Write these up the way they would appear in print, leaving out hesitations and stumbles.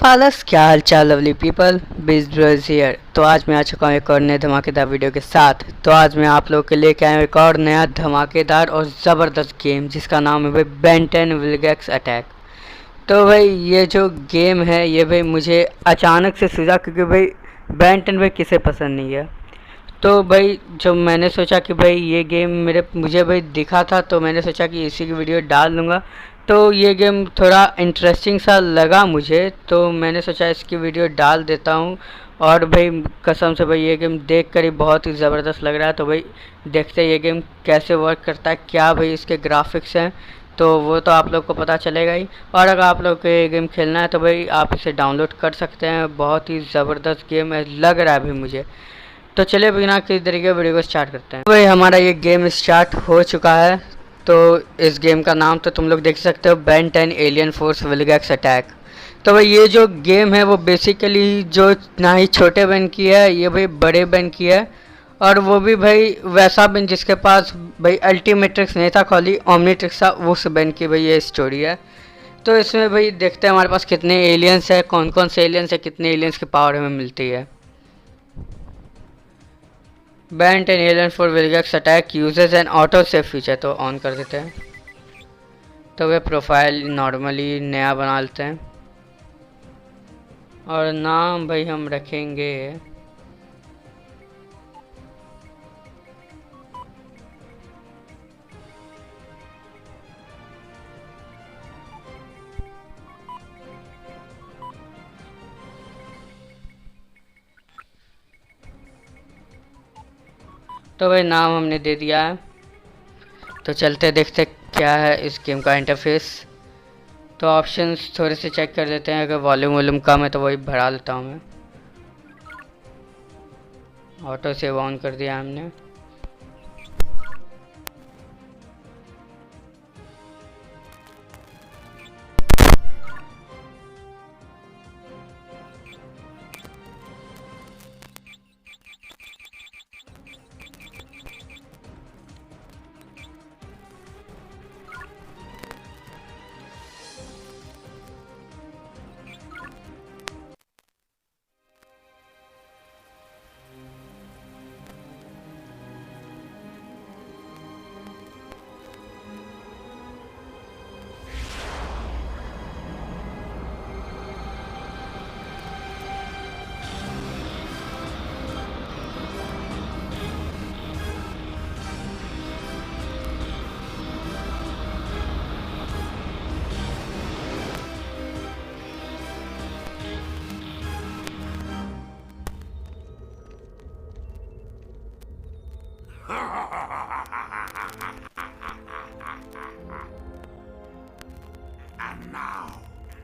पालस, क्या हाल चाल lovely people, बिज ब्रोज हियर। तो आज मैं आ चुका हूँ एक और नए धमाकेदार वीडियो के साथ। तो आज मैं आप लोगों के लेके आया हूँ एक और नया धमाकेदार और ज़बरदस्त गेम जिसका नाम है भाई बेन 10 विलगैक्स अटैक। तो भाई ये जो गेम है ये भाई मुझे अचानक से सूझा, क्योंकि भाई बेन 10 भाई किसे पसंद नहीं है। तो भाई जब मैंने सोचा कि भाई ये गेम मुझे भाई दिखा था, तो मैंने सोचा कि इसी की वीडियो डाल दूँगा। तो ये गेम थोड़ा इंटरेस्टिंग सा लगा मुझे, तो मैंने सोचा इसकी वीडियो डाल देता हूँ। और भाई कसम से भाई ये गेम देख कर ही बहुत ही ज़बरदस्त लग रहा है। तो भाई देखते हैं ये गेम कैसे वर्क करता है, क्या भाई इसके ग्राफिक्स हैं, तो वो तो आप लोग को पता चलेगा ही। और अगर आप लोग को ये गेम खेलना है तो भाई आप इसे डाउनलोड कर सकते हैं। बहुत ही ज़बरदस्त गेम है लग रहा है भाई मुझे। तो चलिए बिना किसी तरीके वीडियो को स्टार्ट करते हैं। भाई हमारा ये गेम स्टार्ट हो चुका है। तो इस गेम का नाम तो तुम लोग देख सकते हो, Ben 10 alien force Vilgax attack. तो भाई ये जो गेम है वो बेसिकली जो ना ही छोटे बेन की है, ये भाई बड़े बेन की है। और वो भी भाई वैसा बेन जिसके पास भाई अल्टीमेट्रिक्स नहीं था, खाली ओमनीट्रिक्स था, उस बेन की भाई ये स्टोरी है। तो इसमें भाई देखते हैं हमारे पास कितने एलियंस है, कौन कौन से एलियंस है, कितने एलियंस की पावर हमें मिलती है। Ben 10 alien for Vilgax attack uses N auto save feature, तो ऑन कर देते हैं। तो वे प्रोफाइल नॉर्मली नया बना लेते हैं और नाम भाई हम रखेंगे तो भाई नाम हमने दे दिया है। तो चलते देखते क्या है इस गेम का इंटरफेस। तो ऑप्शंस थोड़े से चेक कर लेते हैं, अगर वॉल्यूम कम है तो वही बढ़ा लेता हूँ मैं। ऑटो सेव ऑन कर दिया हमने। And now,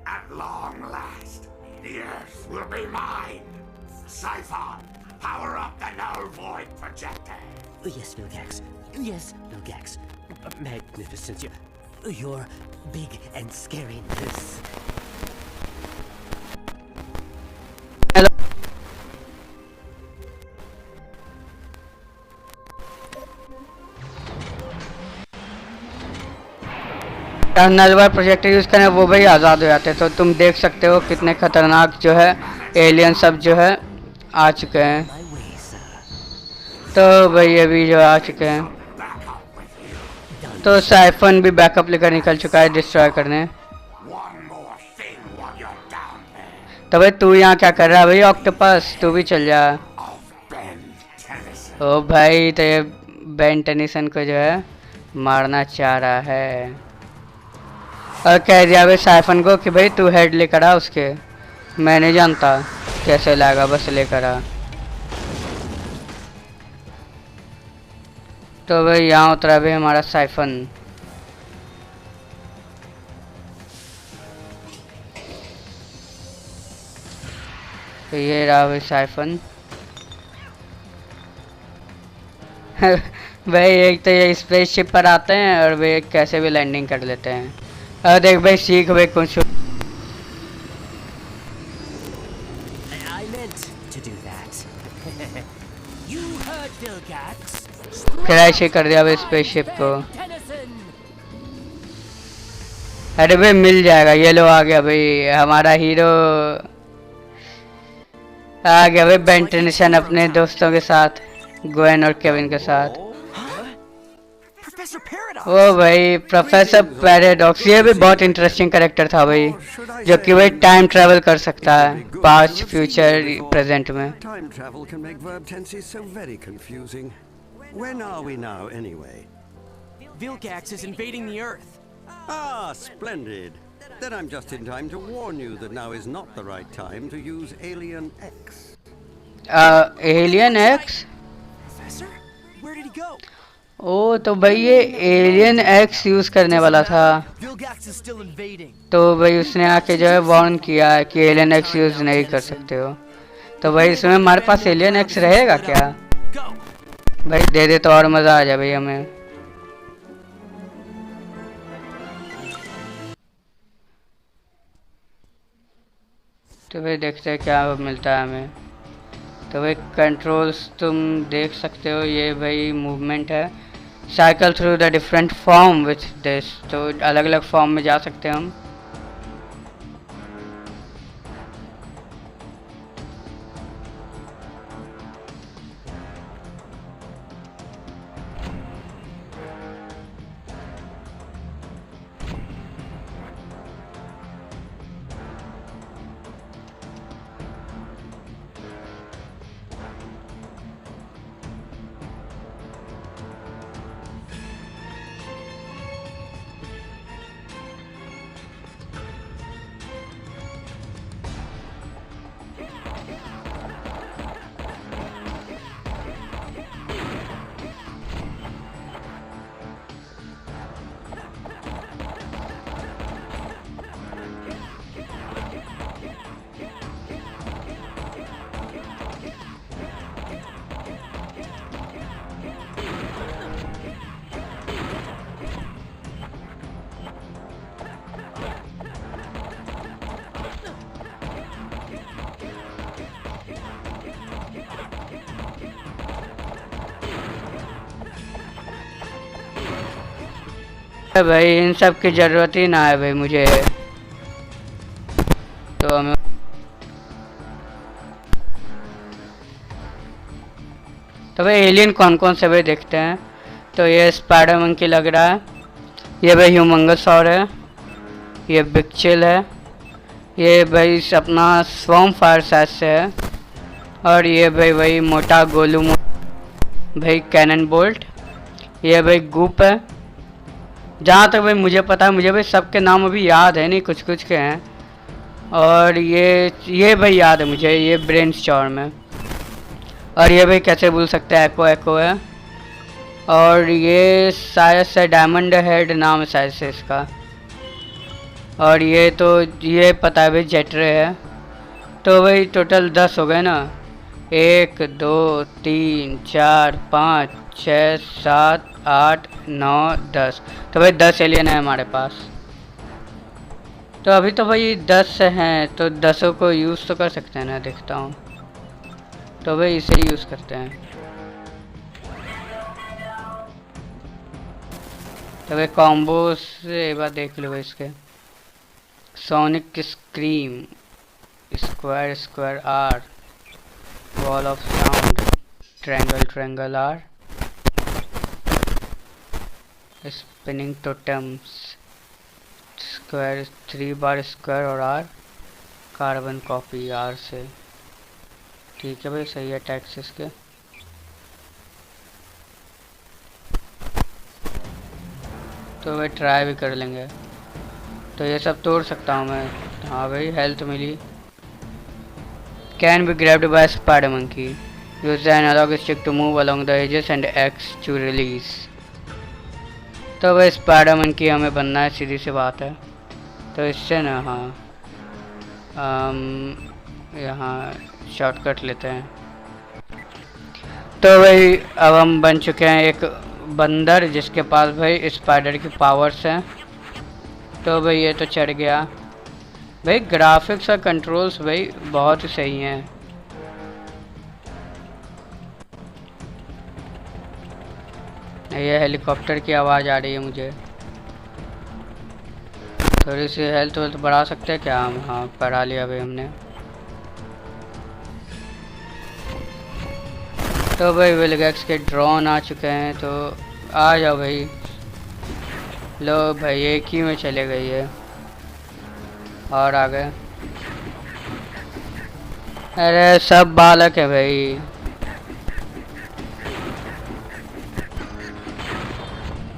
at long last, the Earth will be mine. Siphon, power up the null void projector. Yes, Vilgax. Yes, Vilgax. Magnificent. You're big and scary. This. नल वाला प्रोजेक्टर यूज़ करें वो भाई आज़ाद हो जाते हैं। तो तुम देख सकते हो कितने खतरनाक जो है एलियन सब जो है आ चुके हैं। तो भाई अभी जो आ चुके हैं, तो साइफन भी बैकअप लेकर निकल चुका है डिस्ट्रॉय करने। तो भाई तू यहाँ क्या कर रहा है भाई ऑक्टोपस, तू भी चल जा। ओ भाई तो ये बेन टेनिसन को जो है मारना चाह रहा है और कह दिया भाई साइफन को कि भाई तू हेड लेकर आ उसके। मैं नहीं जानता कैसे लाएगा, बस लेकर आ। तो भाई यहाँ उतरा भाई हमारा साइफन। तो ये रहा भाई साइफन। भाई एक तो ये स्पेसशिप पर आते हैं और वे कैसे भी लैंडिंग कर लेते हैं। देख भाई सीख भाई कुछ। क्रैश ही कर दिया भाई स्पेसशिप को। अरे भाई मिल जाएगा, ये लो आ गया भाई हमारा हीरो आ गया भाई बेन टेंशन अपने दोस्तों के साथ, ग्वेन और केविन के साथ। Professor Paradox! ओ भाई प्रोफेसर पैराडॉक्स, ये भी बहुत इंटरेस्टिंग कैरेक्टर था भाई, जो कि भाई टाइम ट्रेवल कर सकता है पास्ट फ्यूचर प्रेजेंट में। Time travel can make verb tenses so very confusing. When are we now, anyway? Vilgax is invading the Earth. Ah, splendid. Then I'm just in time to warn you that now is not the right time to use Alien X. Alien x? Professor? Where did he go? ओ तो भाई ये alien x use करने वाला था, Vilgax is still invading. तो भाई उसने आके जो है वार्न किया है कि एलियन एक्स यूज नहीं कर सकते हो। तो भाई इसमें हमारे पास एलियन एक्स रहेगा क्या? Go! भाई दे दे तो और मजा आ जाए भाई हमें। तो भाई देखते हैं क्या मिलता है हमें। तो भाई कंट्रोल्स तुम देख सकते हो, ये भाई मूवमेंट है, cycle through the different form with this, तो अलग अलग फॉर्म में जा सकते हैं हम। भाई इन सब की जरूरत ही ना है भाई मुझे, तो हमें तो भाई एलियन कौन कौन से भाई देखते हैं। तो ये स्पाइडर मंकी लग रहा है, ये भाई ह्यूमंगसॉर है, ये बिगचिल है, ये भाई अपना स्वॉर्म फायर साइज से है, और ये भाई भाई मोटा गोलू भाई कैनन बोल्ट, ये भाई गुप है। जहाँ तक भाई मुझे पता है, मुझे भाई सबके नाम अभी याद है नहीं, कुछ कुछ के हैं। और ये भाई याद है मुझे, ये ब्रेन स्टॉर्म है, और ये भाई कैसे भूल सकते हैं, एको एको है, और ये शायद से डायमंड हेड नाम है शायद से इसका, और ये तो ये पता है भाई जेटरे है। तो भाई टोटल 10 हो गए ना, 1 2 3 4 5 6 7 8 9 10, तो भाई 10 एलियन है हमारे पास। तो अभी तो भाई 10 हैं, तो 10 को यूज़ तो कर सकते हैं ना, देखता हूँ। तो भाई इसे यूज़ करते हैं। तो भाई कॉम्बो से एक बार देख लो भाई इसके, sonic scream, square square R, wall of sound, triangle triangle R, spinning totems, square 3 बार स्क्वायर और आर, कार्बन कॉपी आर से। ठीक है भाई, सही है टैक्स इसके। तो भाई ट्राई भी कर लेंगे। तो ये सब तोड़ सकता हूँ मैं। हाँ भाई हेल्थ मिली। Can be grabbed by spider monkey, use the analog stick to move along the edges and X to release. तो भाई स्पाइडर मंकी हमें बनना है, सीधी सी बात है। तो इससे ना हाँ यहाँ शॉर्टकट लेते हैं। तो भाई अब हम बन चुके हैं एक बंदर जिसके पास भाई स्पाइडर की पावर्स हैं। तो भाई ये तो चढ़ गया भाई। ग्राफिक्स और कंट्रोल्स भाई बहुत ही सही हैं। ये हेलीकॉप्टर की आवाज़ आ रही है मुझे। थोड़ी सी हेल्थ वेल्थ बढ़ा सकते हैं क्या हम? हाँ बढ़ा लिया भाई हमने। तो भाई विलगैक्स के ड्रोन आ चुके हैं, तो आ जाओ भाई। लो भाई एक ही में चले गई है और आ गए। अरे सब बालक है भाई।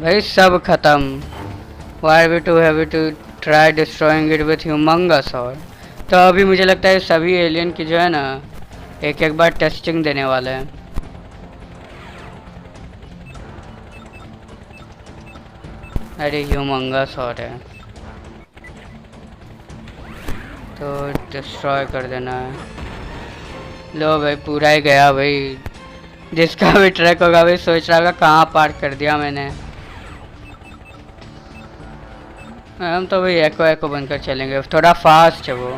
भाई सब खत्म। Why we too have to try destroying it with humongous. और तो अभी मुझे लगता है सभी एलियन की जो है ना एक एक बार टेस्टिंग देने वाले हैं। अरे ह्यूमंगस और है तो डिस्ट्रॉय कर देना है। लो भाई पूरा ही गया भाई। जिसका भी ट्रैक होगा भाई सोच रहा होगा कहाँ पार्क कर दिया मैंने। हम तो भाई एको एको बनकर चलेंगे, थोड़ा फास्ट है वो।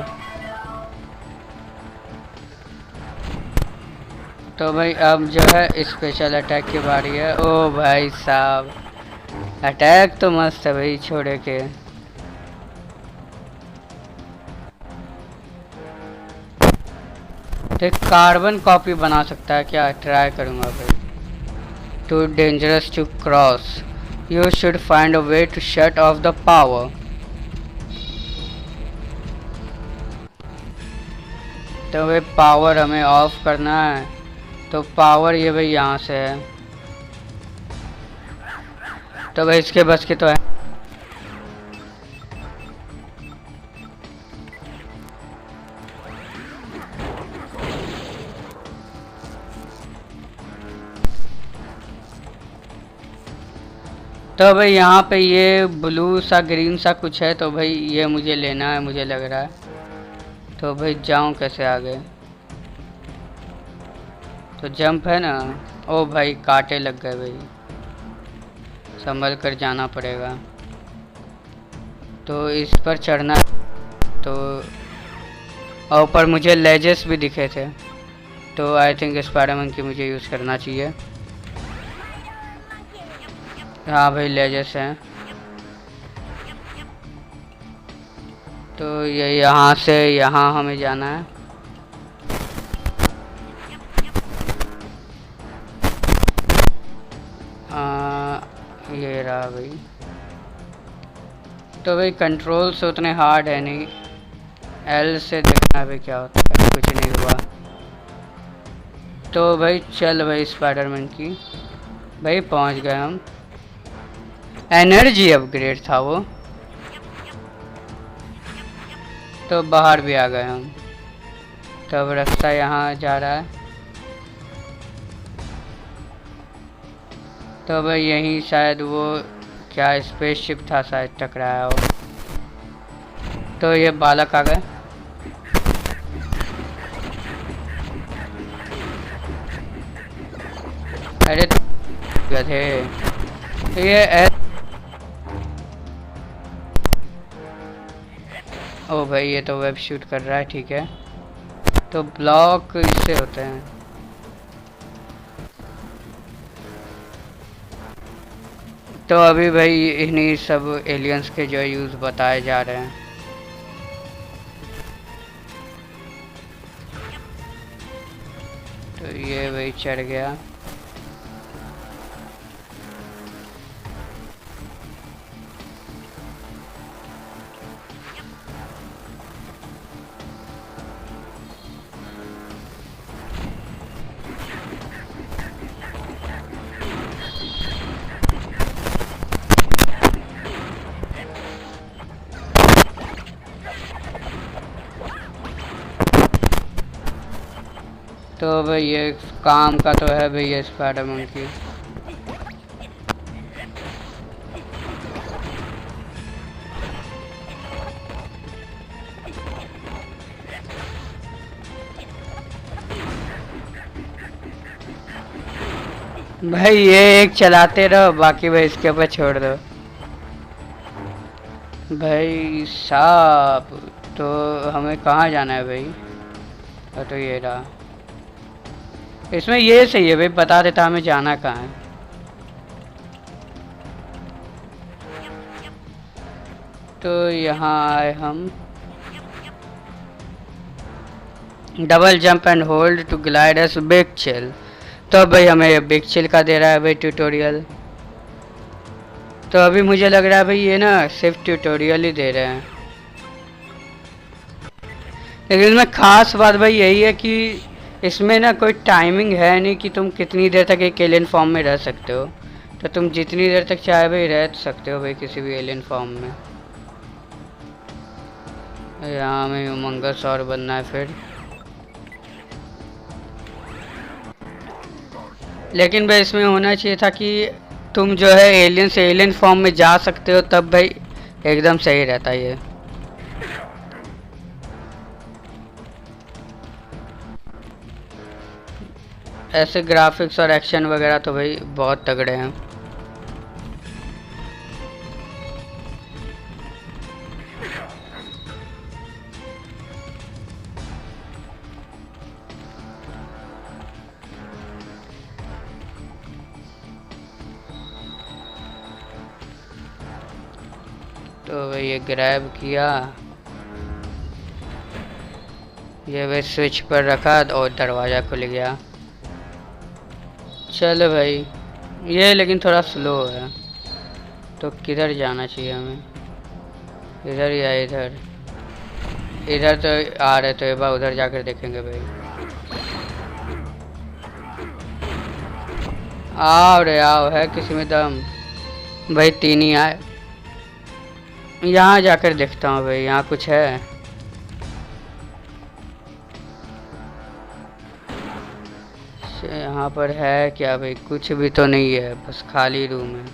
तो भाई अब जो है स्पेशल अटैक की बारी है। ओ भाई साहब अटैक तो मस्त है भाई, छोड़े के। तो कार्बन कॉपी बना सकता है क्या? ट्राई करूँगा भाई। Too dangerous to cross, you should find a way to shut off the power. तो भाई पावर हमें ऑफ करना है, तो पावर ये भाई यहाँ से है। तो भाई इसके बस की तो है। तो भाई यहाँ पे ये ब्लू सा ग्रीन सा कुछ है, तो भाई ये मुझे लेना है मुझे लग रहा है। तो भाई जाऊँ कैसे आगे? तो जंप है ना। ओ भाई कांटे लग गए भाई, संभल कर जाना पड़ेगा। तो इस पर चढ़ना। तो और ऊपर मुझे लेजेस भी दिखे थे, तो आई थिंक स्पाइडरमैन की मुझे यूज़ करना चाहिए। हाँ भाई लेजेस हैं। तो ये यहाँ से यहाँ हमें जाना है। ये रहा भाई। तो भाई कंट्रोल्स उतने हार्ड है नहीं, एल से देखना है भाई क्या होता है। कुछ नहीं हुआ। तो भाई चल भाई स्पाइडरमैन की भाई पहुंच गए हम। एनर्जी अपग्रेड था वो। तो बाहर भी आ गए हम। तो अब रास्ता यहाँ जा रहा है। तो भाई यहीं शायद वो क्या स्पेसशिप था शायद टकराया हो। तो ये बालक आ गए। अरे गधे ये ओ भाई ये तो वेब शूट कर रहा है, ठीक है। तो ब्लॉक इससे होते हैं। तो अभी भाई इन्हीं सब एलियंस के जो यूज़ बताए जा रहे हैं। तो ये भाई चढ़ गया। तो भाई ये काम का तो है भाई ये स्पाइडरमैन की। भाई ये एक चलाते रहो, बाकी भाई इसके ऊपर छोड़ दो। भाई साहब तो हमें कहाँ जाना है भाई? तो ये रहा। इसमें ये सही है भाई, बता देता हमें जाना कहाँ है। तो यहाँ आए हम। Double jump and hold to glide as big chill. तो भाई हमें बिग चिल का दे रहा है भाई ट्यूटोरियल। तो अभी मुझे लग रहा है भाई ये ना सिर्फ ट्यूटोरियल ही दे रहे हैं, लेकिन इसमें खास बात भाई यही है कि इसमें ना कोई टाइमिंग है नहीं कि तुम कितनी देर तक एक एलियन फॉर्म में रह सकते हो। तो तुम जितनी देर तक चाहे भाई रह सकते हो भाई किसी भी एलियन फॉर्म में। यहाँ हमें ह्यूमंगस और बनना है फिर। लेकिन भाई इसमें होना चाहिए था कि तुम जो है एलियन से एलियन फॉर्म में जा सकते हो, तब भाई एकदम सही रहता ये। ऐसे ग्राफिक्स और एक्शन वगैरह तो भाई बहुत तगड़े हैं। तो भाई ये ग्रैब किया, ये भाई स्विच पर रखा और दरवाज़ा खुल गया। चलो भाई ये लेकिन थोड़ा स्लो है, तो किधर जाना चाहिए हमें? इधर या इधर? इधर तो आ रहे तो एक बार उधर जाकर देखेंगे भाई। आओ रे आओ, है किसी में दम? भाई 3 ही आए। यहाँ जाकर देखता हूँ भाई, यहाँ कुछ है? यहाँ पर है क्या भाई? कुछ भी तो नहीं है, बस खाली रूम है।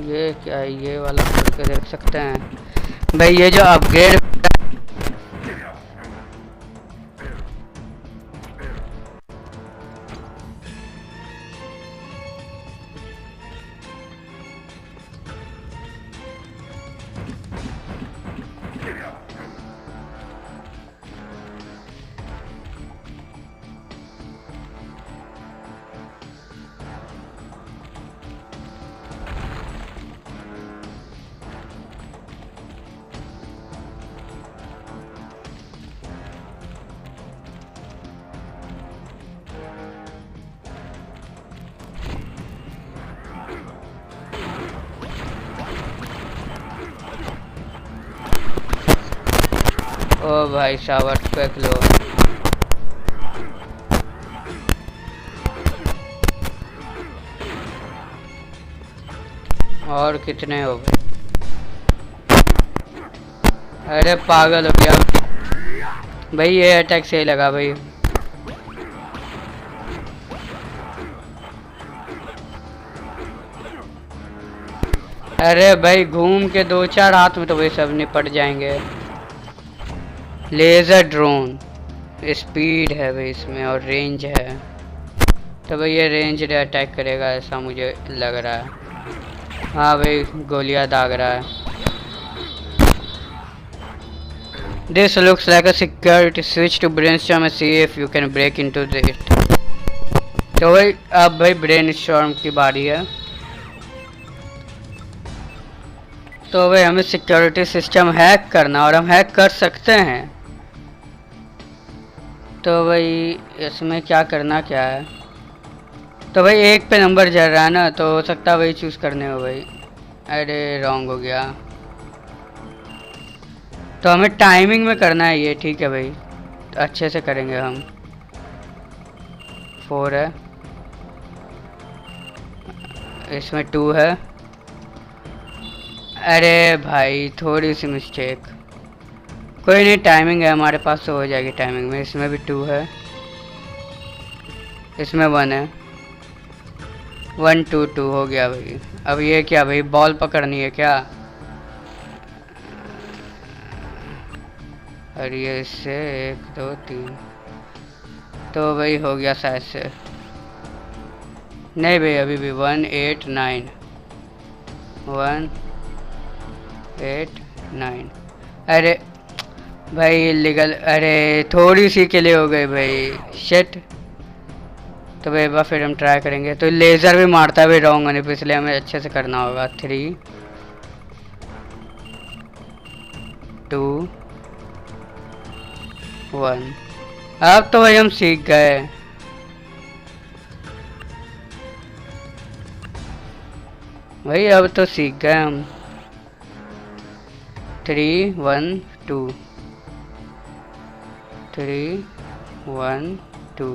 ये क्या है? ये वाला खोल के देख सकते हैं भाई। ये जो अपग्रेड ओ भाई साहब फेंक लो। और कितने हो गए? अरे पागल हो गया भाई, ये अटैक सही लगा भाई। अरे भाई घूम के 2-4 हाथ में तो भाई सब निपट जाएंगे। लेज़र ड्रोन, स्पीड है भाई इसमें और रेंज है, तो भाई ये रेंज से अटैक करेगा ऐसा मुझे लग रहा है। हाँ भाई गोलियां दाग रहा है। This looks like a security switch to brainstorm and see if you can break into it. तो भाई अब भाई ब्रेनस्टॉर्म की बारी है। तो भाई हमें सिक्योरिटी सिस्टम हैक करना, और हम हैक कर सकते हैं। तो भाई इसमें क्या करना क्या है? तो भाई 1 पे नंबर जल रहा है ना, तो हो सकता है वही चूज़ करने हो भाई। अरे रॉन्ग हो गया। तो हमें टाइमिंग में करना है ये, ठीक है भाई, तो अच्छे से करेंगे हम। 4 है, इसमें 2 है। अरे भाई थोड़ी सी मिस्टेक, कोई नहीं, टाइमिंग है हमारे पास तो हो जाएगी टाइमिंग में। इसमें भी 2 है, इसमें 1 है। 1 2 2 हो गया भाई। अब ये क्या भाई, बॉल पकड़नी है क्या? और ये इससे 1 2 3, तो भाई हो गया शायद से। नहीं भाई अभी भी 1 8 9 1 8 9। अरे भाई इलीगल, अरे थोड़ी सी के लिए हो गई भाई। शिट तो भाई एक बार फिर हम ट्राई करेंगे। तो लेज़र भी मारता है भाई रॉन्ग होने पे, इसलिए हमें अच्छे से करना होगा। 3 2 1। अब तो भाई हम सीख गए। भाई अब तो सीख गए हम। 3 1 2 3 1 2।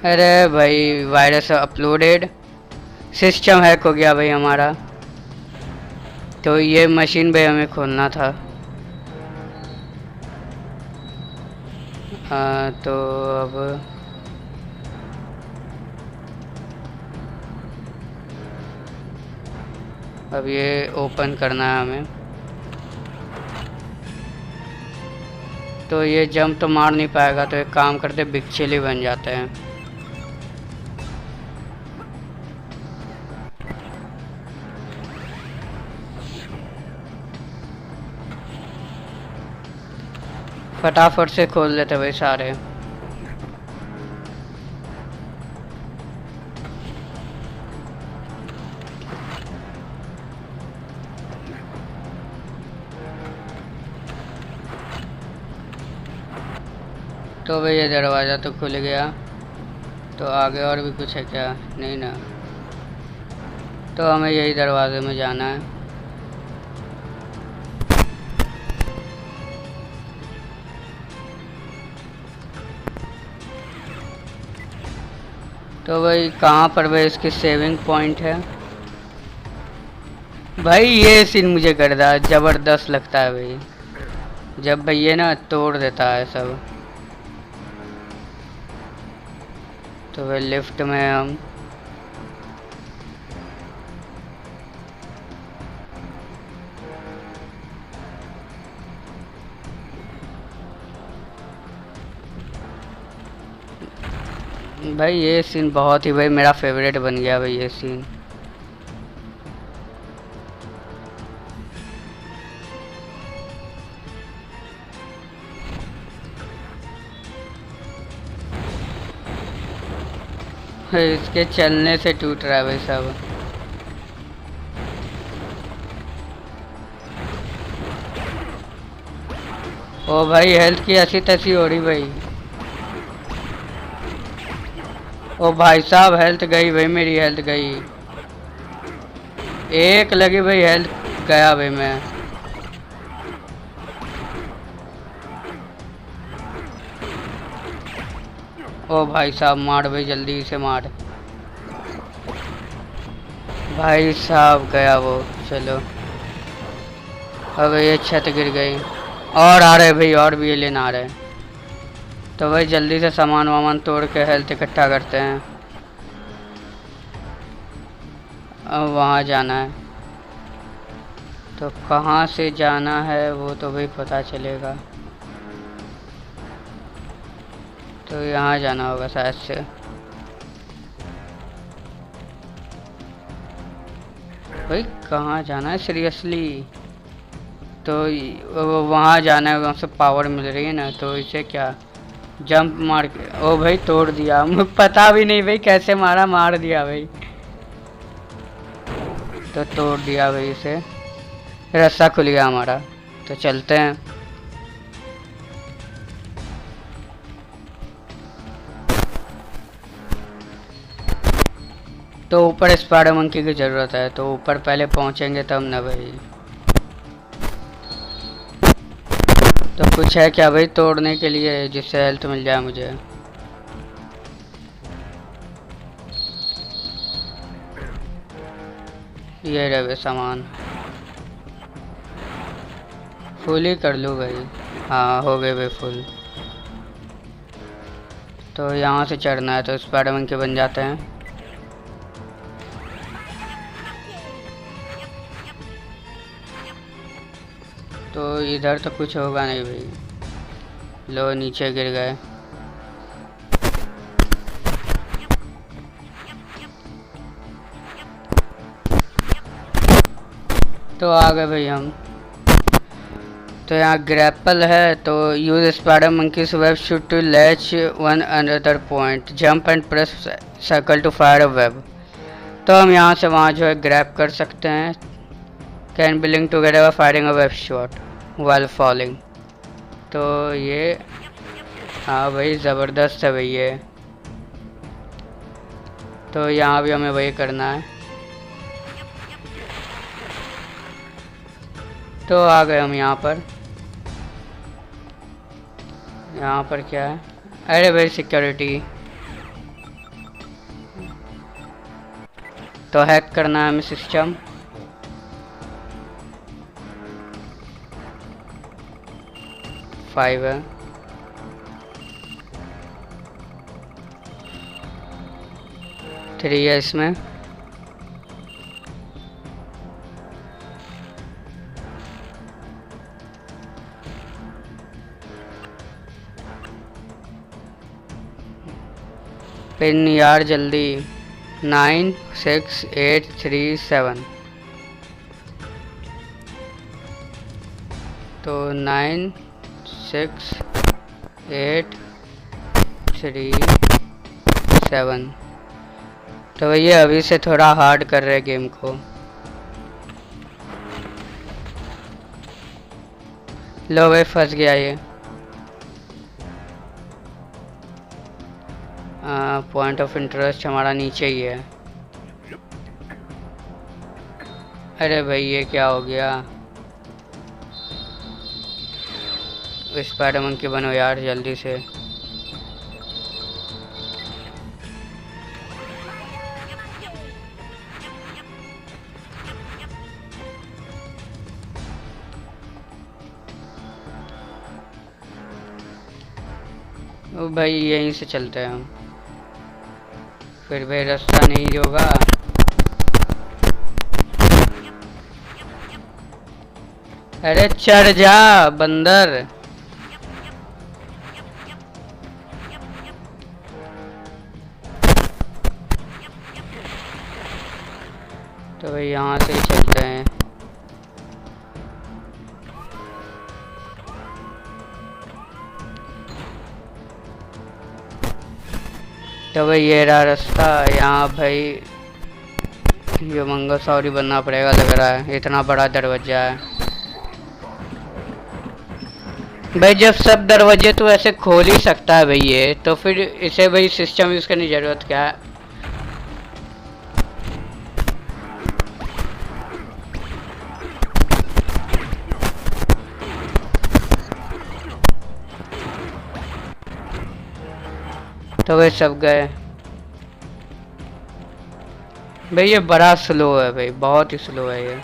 अरे भाई वायरस अपलोडेड, सिस्टम हैक हो गया भाई हमारा। तो ये मशीन भाई हमें खोलना था। तो अब ये ओपन करना है हमें। तो ये जंप तो मार नहीं पाएगा, तो एक काम करते बिग चिली बन जाते हैं। फटाफट से खोल लेते भाई सारे। तो भाई ये दरवाज़ा तो खुल गया। तो आगे और भी कुछ है क्या? नहीं ना। तो हमें यही दरवाजे में जाना है। तो भाई कहाँ पर भाई इसकी सेविंग पॉइंट है? भाई ये सीन मुझे कर रहा है, ज़बरदस्त लगता है भाई, जब भाई ये ना तोड़ देता है सब। तो भाई लिफ्ट में हम भाई ये सीन बहुत ही भाई मेरा फेवरेट बन गया भाई ये सीन। इसके चलने से टूट रहा है भाई सब। ओ भाई हेल्थ की ऐसी तैसी हो रही भाई। ओ भाई साहब हेल्थ गई भाई, मेरी हेल्थ गई। एक लगी भाई, हेल्थ गया भाई मैं। ओ भाई साहब मार भाई, जल्दी से मार भाई साहब, गया वो। चलो अब ये छत गिर गई। और आ रहे भाई, और भी एलियन आ रहे हैं। तो भाई जल्दी से सामान वामान तोड़ के हेल्थ इकट्ठा करते हैं। अब वहाँ जाना है। तो कहाँ से जाना है वो तो भाई पता चलेगा। तो यहाँ जाना होगा शायद से। भाई कहाँ जाना है सीरियसली? तो वहाँ जाना है, वहाँ से पावर मिल रही है ना, तो इसे क्या जंप मार के। ओ भाई तोड़ दिया, मुझे पता भी नहीं भाई कैसे मारा, मार दिया भाई। तो तोड़ दिया भाई इसे, रास्ता खुल गया हमारा। तो चलते हैं। तो ऊपर स्पाइडर मंकी की ज़रूरत है, तो ऊपर पहले पहुंचेंगे तब ना भाई। तो कुछ है क्या भाई तोड़ने के लिए जिससे हेल्थ मिल जाए मुझे? ये रहे सामान, फुल ही कर लूँ भाई। हाँ हो गए भाई फुल। तो यहाँ से चढ़ना है, तो स्पाइडरमैन के बन जाते हैं। तो इधर तो कुछ होगा नहीं भाई। लो नीचे गिर गए। तो आ गए भाई हम। तो यहाँ ग्रैपल है, तो use spider monkeys web shoot to latch one another point, jump and press circle to fire a web. तो हम यहाँ से वहाँ जो है ग्रैप कर सकते हैं। Can be link together firing a web shot while falling. तो ये हाँ भाई ज़बरदस्त है भाई ये। तो यहाँ भी हमें वही करना है। तो आ गए हम यहाँ पर। यहाँ पर क्या है? अरे भाई सिक्योरिटी। तो हैक करना है हमें सिस्टम। फाइव है। थ्री है इसमें। पिन यार जल्दी। 9 6 8 3 7। तो 9 6 8 3 7। तो भैया अभी से थोड़ा हार्ड कर रहे गेम को। लो भाई फंस गया ये। पॉइंट ऑफ इंटरेस्ट हमारा नीचे ही है। अरे भाई ये क्या हो गया? स्पाइडर मंकी बनो यार जल्दी से। ओ भाई यहीं से चलते हैं हम। फिर भाई रास्ता नहीं होगा। अरे चढ़ जा बंदर। तो भाई यहाँ से ही चलते हैं। तो भाई ये रहा रास्ता। यहाँ भाई ये मंगलसौरी बनना पड़ेगा लग रहा है। इतना बड़ा दरवाजा है भाई। जब सब दरवाजे तो ऐसे खोल ही सकता है भाई ये, तो फिर इसे भाई सिस्टम यूज़ करने की ज़रूरत क्या है? तो वे सब गए भाई। ये बड़ा स्लो है भाई, बहुत ही स्लो है ये।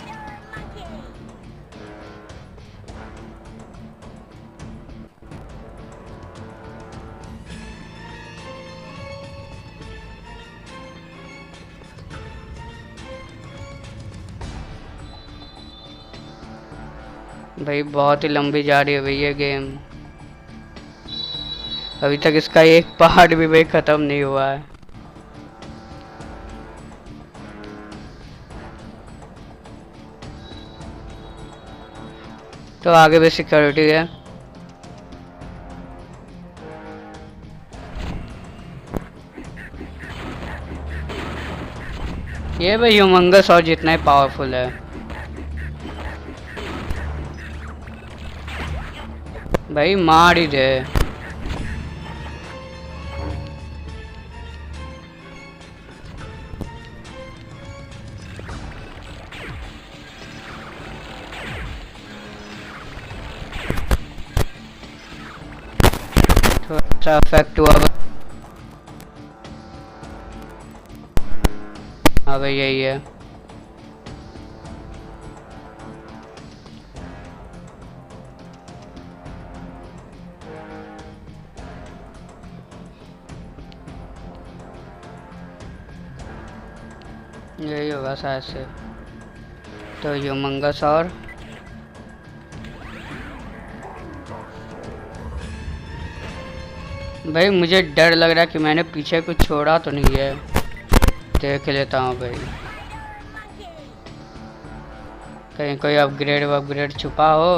भाई बहुत ही लंबी जा रही है भाई ये गेम। अभी तक इसका एक पार्ट भी भाई ख़त्म नहीं हुआ है। तो आगे भी सिक्योरिटी है। ये भाई ह्यूमंगस और जितना ही पावरफुल है भाई, मार ही दे। थोड़ा सा इफेक्ट हुआ। हाँ भाई यही है। यही होगा शायद से। तो ह्यूमंगस और भाई मुझे डर लग रहा है कि मैंने पीछे कुछ छोड़ा तो नहीं है। देख लेता हूँ भाई, कहीं कोई अपग्रेड छुपा हो।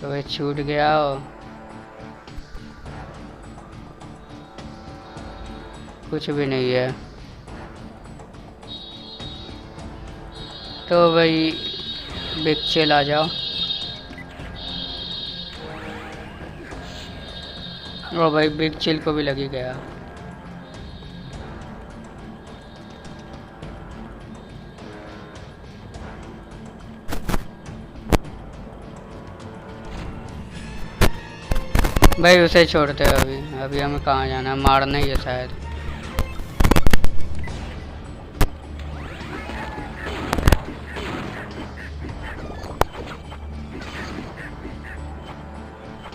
तो ये छूट गया कुछ भी नहीं है। तो भाई बिग चिल आ जाओ। ओ भाई बिग चिल को भी लगी गया। भाई उसे छोड़ते हैं अभी। अभी हमें कहाँ जाना है? मारना ही है शायद।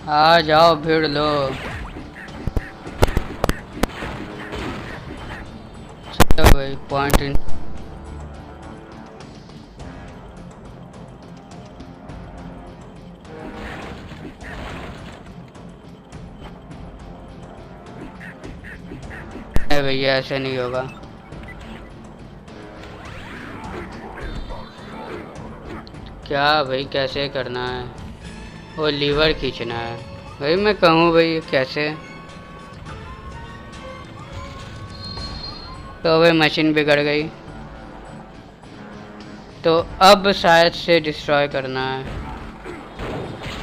आ जाओ भीड़ लो। चलो भाई पॉइंट इन। भैया ऐसे नहीं होगा। क्या भाई कैसे करना है? वो लीवर खींचना है भाई। मैं कहूँ भाई कैसे? तो भाई मशीन बिगड़ गई। तो अब शायद से डिस्ट्रॉय करना है।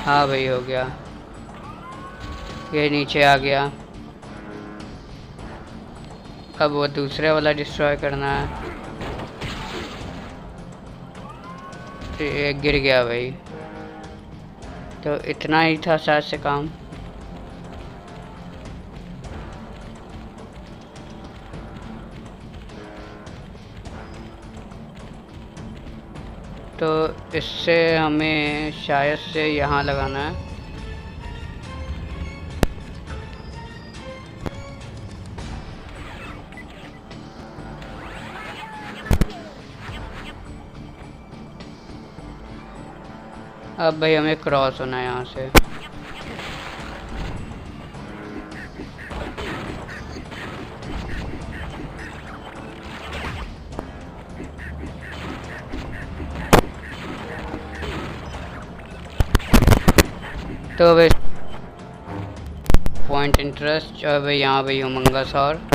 हाँ भाई हो गया। ये नीचे आ गया। अब वो दूसरे वाला डिस्ट्रॉय करना है। तो ये गिर गया भाई। तो इतना ही था शायद से काम। तो इससे हमें शायद से यहाँ लगाना है। अब भाई हमें क्रॉस होना है यहाँ से। तो भाई पॉइंट इंटरेस्ट। और भाई यहाँ भाई उमंगस और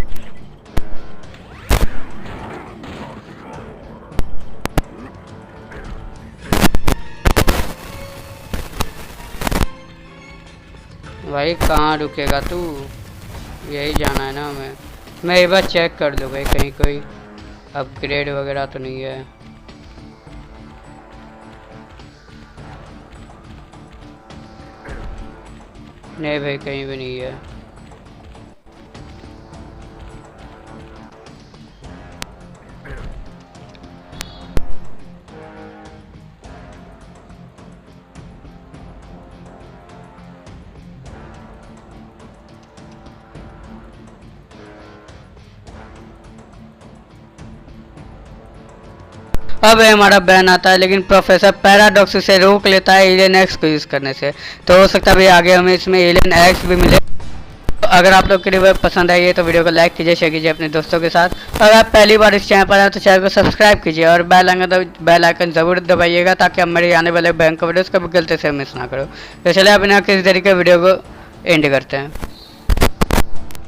भाई कहाँ रुकेगा तू? यही जाना है ना हमें। मैं एक बार चेक कर दूँ भाई कहीं कोई अपग्रेड वगैरह तो नहीं है। नहीं भाई कहीं भी नहीं है। अब हमारा बैन आता है, लेकिन प्रोफेसर पैराडॉक्स से रोक लेता है एलियन एक्स को यूज़ करने से। तो हो सकता है भाई आगे हमें इसमें एलियन एक्स भी मिले। तो अगर आप लोग की वीडियो पसंद आई है तो वीडियो को लाइक कीजिए, शेयर कीजिए अपने दोस्तों के साथ। अगर आप पहली बार इस चैनल पर आए तो चैनल को सब्सक्राइब कीजिए और बेल आइकन ज़रूर दबाइएगा ताकि हम मेरे आने वाले बैंक वीडियोज़ कभी गलती से मिस ना करो। तो चलिए अब बिना किसी तरीके वीडियो को एंड करते हैं।